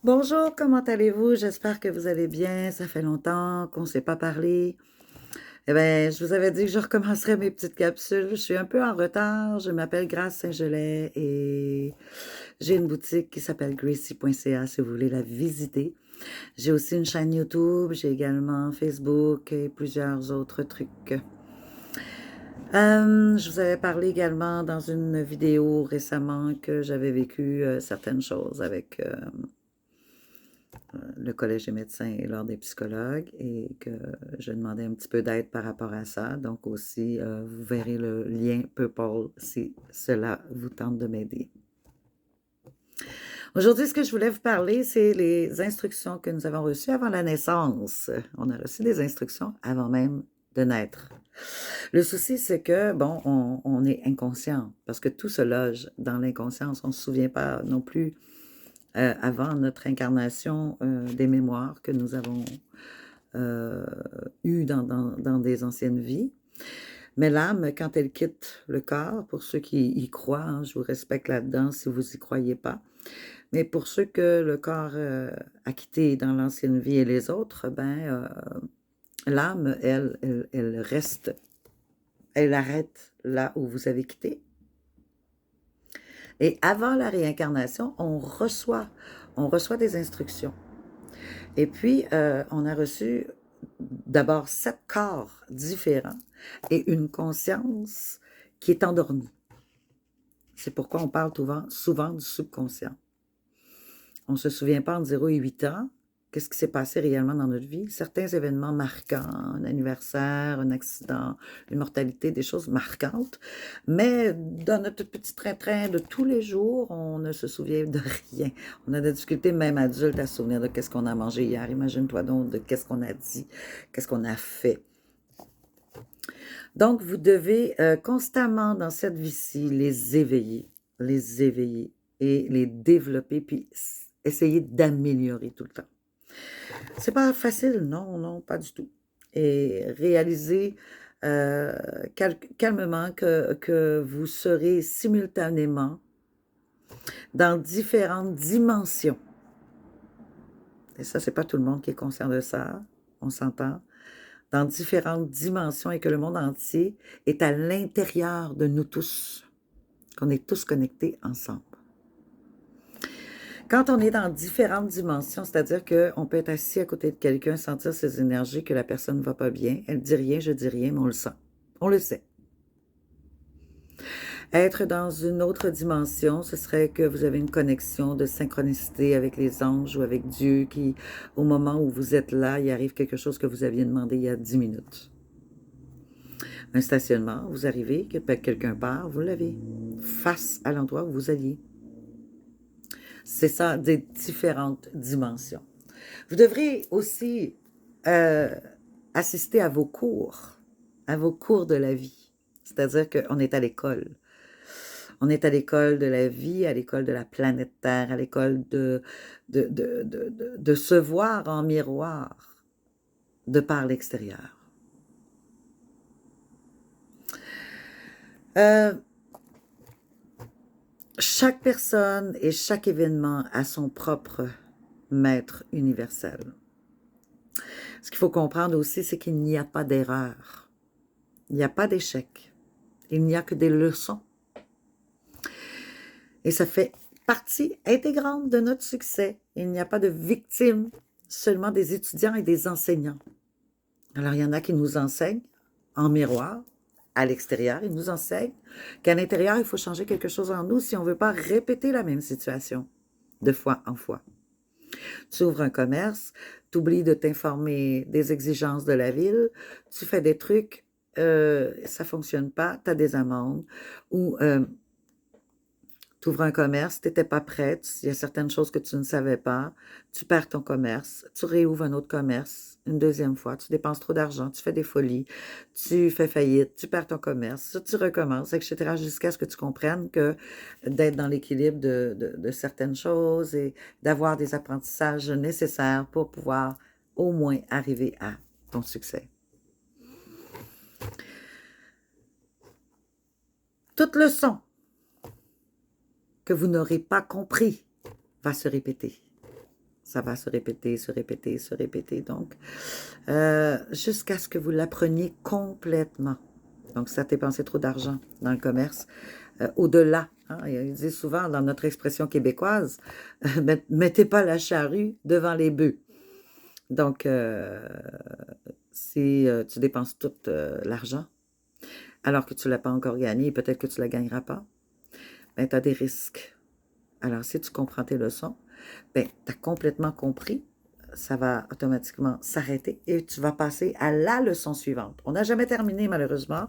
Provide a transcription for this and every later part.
Bonjour, comment allez-vous? J'espère que vous allez bien. Ça fait longtemps qu'on ne s'est pas parlé. Eh bien, je vous avais dit que je recommencerais mes petites capsules. Je suis un peu en retard. Je m'appelle Grace Saint-Gelais et j'ai une boutique qui s'appelle Gracie.ca si vous voulez la visiter. J'ai aussi une chaîne YouTube, j'ai également Facebook et plusieurs autres trucs. Je vous avais parlé également dans une vidéo récemment que j'avais vécu certaines choses avec le Collège des médecins et l'Ordre des psychologues et que je demandais un petit peu d'aide par rapport à ça. Donc aussi, vous verrez le lien PayPal si cela vous tente de m'aider. Aujourd'hui, ce que je voulais vous parler, c'est les instructions que nous avons reçues avant la naissance. On a reçu des instructions avant même de naître. Le souci, c'est que, bon, on est inconscient parce que tout se loge dans l'inconscience. On ne se souvient pas non plus avant notre incarnation des mémoires que nous avons euh, eues dans des anciennes vies. Mais l'âme, quand elle quitte le corps, pour ceux qui y croient, hein, je vous respecte là-dedans si vous n'y croyez pas, mais pour ceux que le corps a quitté dans l'ancienne vie et les autres, ben, l'âme, elle reste, elle arrête là où vous avez quitté. Et avant la réincarnation, on reçoit des instructions. Et puis, on a reçu d'abord 7 corps différents et une conscience qui est endormie. C'est pourquoi on parle souvent du subconscient. On ne se souvient pas entre 0 et 8 ans qu'est-ce qui s'est passé réellement dans notre vie. Certains événements marquants, un anniversaire, un accident, une mortalité, des choses marquantes. Mais dans notre petit train-train de tous les jours, on ne se souvient de rien. On a des difficultés, même adultes, à se souvenir de qu'est-ce qu'on a mangé hier. Imagine-toi donc de qu'est-ce qu'on a dit, qu'est-ce qu'on a fait. Donc, vous devez constamment dans cette vie-ci les éveiller et les développer, puis essayer d'améliorer tout le temps. C'est pas facile, non, non, pas du tout. Et réaliser calmement que vous serez simultanément dans différentes dimensions. Et ça, c'est pas tout le monde qui est conscient de ça, on s'entend. Dans différentes dimensions et que le monde entier est à l'intérieur de nous tous, qu'on est tous connectés ensemble. Quand on est dans différentes dimensions, c'est-à-dire qu'on peut être assis à côté de quelqu'un, sentir ses énergies, que la personne ne va pas bien, elle dit rien, je dis rien, mais on le sent. On le sait. Être dans une autre dimension, ce serait que vous avez une connexion de synchronicité avec les anges ou avec Dieu qui, au moment où vous êtes là, il arrive quelque chose que vous aviez demandé il y a 10 minutes. Un stationnement, vous arrivez, quelqu'un part, vous l'avez face à l'endroit où vous alliez. C'est ça, des différentes dimensions. Vous devrez aussi euh, assister à vos cours de la vie. C'est-à-dire qu'on est à l'école. On est à l'école de la vie, à l'école de la planète Terre, à l'école de se voir en miroir de par l'extérieur. Euh, Chaque personne et chaque événement a son propre maître universel. Ce qu'il faut comprendre aussi, c'est qu'il n'y a pas d'erreur. Il n'y a pas d'échec. Il n'y a que des leçons. Et ça fait partie intégrante de notre succès. Il n'y a pas de victimes, seulement des étudiants et des enseignants. Alors, il y en a qui nous enseignent en miroir, à l'extérieur. Ils nous enseignent qu'à l'intérieur, il faut changer quelque chose en nous si on ne veut pas répéter la même situation de fois en fois. Tu ouvres un commerce, tu oublies de t'informer des exigences de la ville, tu fais des trucs, ça ne fonctionne pas, tu as des amendes, ou tu ouvres un commerce, tu n'étais pas prête, il y a certaines choses que tu ne savais pas, tu perds ton commerce, tu réouvres un autre commerce une deuxième fois, tu dépenses trop d'argent, tu fais des folies, tu fais faillite, tu perds ton commerce, tu recommences, etc., jusqu'à ce que tu comprennes que d'être dans l'équilibre de certaines choses et d'avoir des apprentissages nécessaires pour pouvoir au moins arriver à ton succès. Toute leçon que vous n'aurez pas compris va se répéter. Ça va se répéter, se répéter, se répéter. Donc, jusqu'à ce que vous l'appreniez complètement. Donc, si ça t'est dépensé trop d'argent dans le commerce, au-delà, hein, il dit souvent dans notre expression québécoise, mettez pas la charrue devant les bœufs. Donc, si tu dépenses tout l'argent, alors que tu ne l'as pas encore gagné, et peut-être que tu ne la gagneras pas, ben, tu as des risques. Alors, si tu comprends tes leçons, ben, tu as complètement compris, ça va automatiquement s'arrêter et tu vas passer à la leçon suivante. On n'a jamais terminé, malheureusement.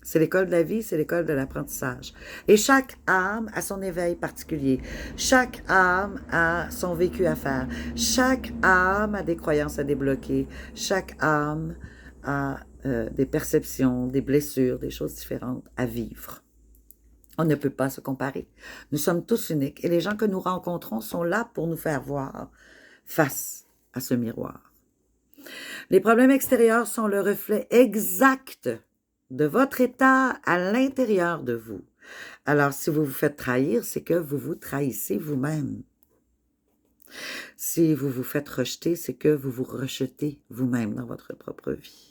C'est l'école de la vie, c'est l'école de l'apprentissage. Et chaque âme a son éveil particulier. Chaque âme a son vécu à faire. Chaque âme a des croyances à débloquer. Chaque âme a des perceptions, des blessures, des choses différentes à vivre. On ne peut pas se comparer. Nous sommes tous uniques et les gens que nous rencontrons sont là pour nous faire voir face à ce miroir. Les problèmes extérieurs sont le reflet exact de votre état à l'intérieur de vous. Alors, si vous vous faites trahir, c'est que vous vous trahissez vous-même. Si vous vous faites rejeter, c'est que vous vous rejetez vous-même dans votre propre vie.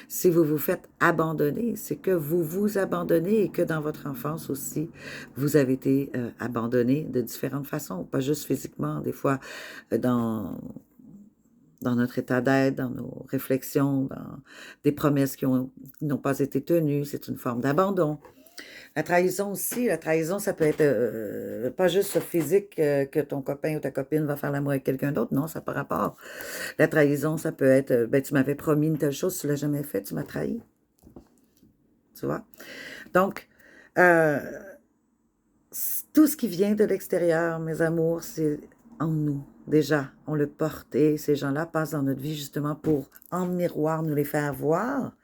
Si vous vous faites abandonner, c'est que vous vous abandonnez et que dans votre enfance aussi, vous avez été abandonné de différentes façons, pas juste physiquement, des fois dans notre état d'être, dans nos réflexions, dans des promesses qui n'ont pas été tenues, c'est une forme d'abandon. La trahison aussi, la trahison, ça peut être pas juste physique, que ton copain ou ta copine va faire l'amour avec quelqu'un d'autre, non, ça n'a pas rapport. La trahison, ça peut être, ben, tu m'avais promis une telle chose, tu ne l'as jamais fait, tu m'as trahi. Tu vois? Donc, tout ce qui vient de l'extérieur, mes amours, c'est en nous. Déjà, on le porte et ces gens-là passent dans notre vie justement pour, en miroir, nous les faire voir.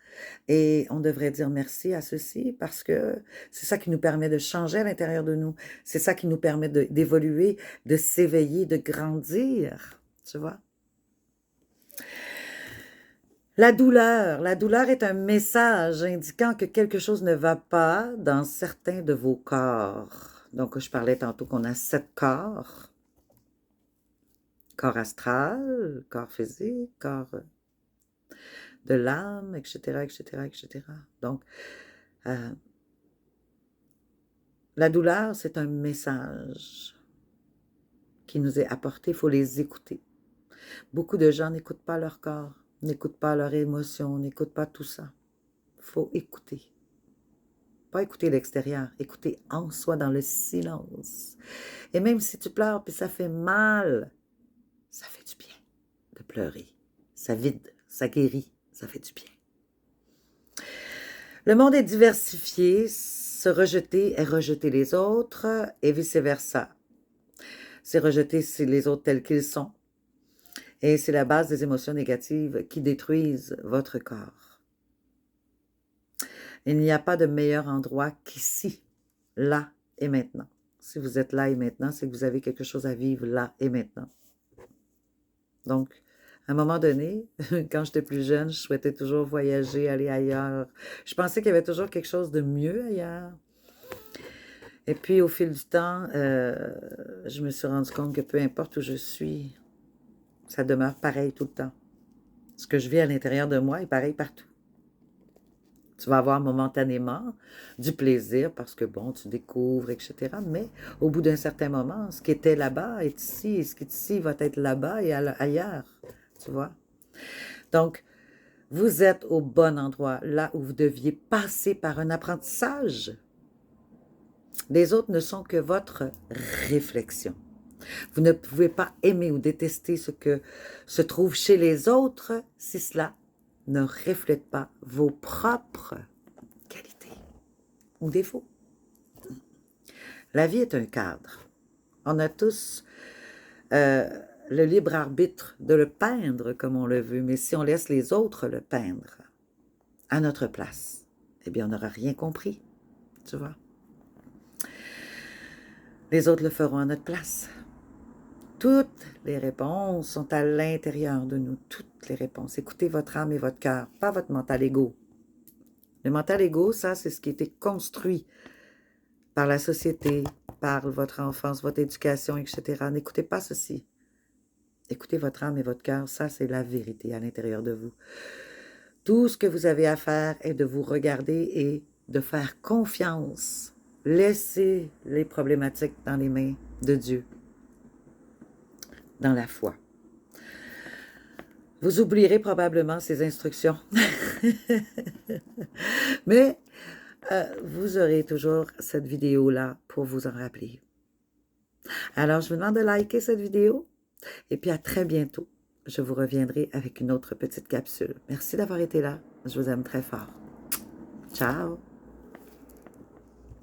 Et on devrait dire merci à ceci parce que c'est ça qui nous permet de changer à l'intérieur de nous. C'est ça qui nous permet d'évoluer, de s'éveiller, de grandir. Tu vois? La douleur est un message indiquant que quelque chose ne va pas dans certains de vos corps. Donc, je parlais tantôt qu'on a 7 corps. Corps astral, corps physique, corps de l'âme, etc., etc., etc. Donc, la douleur, c'est un message qui nous est apporté. Il faut les écouter. Beaucoup de gens n'écoutent pas leur corps, n'écoutent pas leurs émotions, n'écoutent pas tout ça. Il faut écouter. Pas écouter l'extérieur, écouter en soi dans le silence. Et même si tu pleures puis ça fait mal, ça fait du bien de pleurer. Ça vide, ça guérit, ça fait du bien. Le monde est diversifié, se rejeter est rejeter les autres et vice-versa. C'est rejeter les autres tels qu'ils sont. Et c'est la base des émotions négatives qui détruisent votre corps. Il n'y a pas de meilleur endroit qu'ici, là et maintenant. Si vous êtes là et maintenant, c'est que vous avez quelque chose à vivre là et maintenant. Donc, à un moment donné, quand j'étais plus jeune, je souhaitais toujours voyager, aller ailleurs. Je pensais qu'il y avait toujours quelque chose de mieux ailleurs. Et puis, au fil du temps, je me suis rendu compte que peu importe où je suis, ça demeure pareil tout le temps. Ce que je vis à l'intérieur de moi est pareil partout. Tu vas avoir momentanément du plaisir parce que, bon, tu découvres, etc. Mais au bout d'un certain moment, ce qui était là-bas est ici, et ce qui est ici va être là-bas et ailleurs, tu vois. Donc, vous êtes au bon endroit, là où vous deviez passer par un apprentissage. Les autres ne sont que votre réflexion. Vous ne pouvez pas aimer ou détester ce que se trouve chez les autres si cela ne reflète pas vos propres qualités ou défauts. La vie est un cadre. On a tous le libre arbitre de le peindre comme on le veut, mais si on laisse les autres le peindre à notre place, eh bien, on n'aura rien compris, tu vois. Les autres le feront à notre place. Toutes les réponses sont à l'intérieur de nous, toutes les réponses. Écoutez votre âme et votre cœur, pas votre mental égo. Le mental égo, ça, c'est ce qui a été construit par la société, par votre enfance, votre éducation, etc. N'écoutez pas ceci. Écoutez votre âme et votre cœur, ça c'est la vérité à l'intérieur de vous. Tout ce que vous avez à faire est de vous regarder et de faire confiance. Laissez les problématiques dans les mains de Dieu, dans la foi. Vous oublierez probablement ces instructions, mais vous aurez toujours cette vidéo-là pour vous en rappeler. Alors, je vous demande de liker cette vidéo et puis à très bientôt. Je vous reviendrai avec une autre petite capsule. Merci d'avoir été là. Je vous aime très fort. Ciao!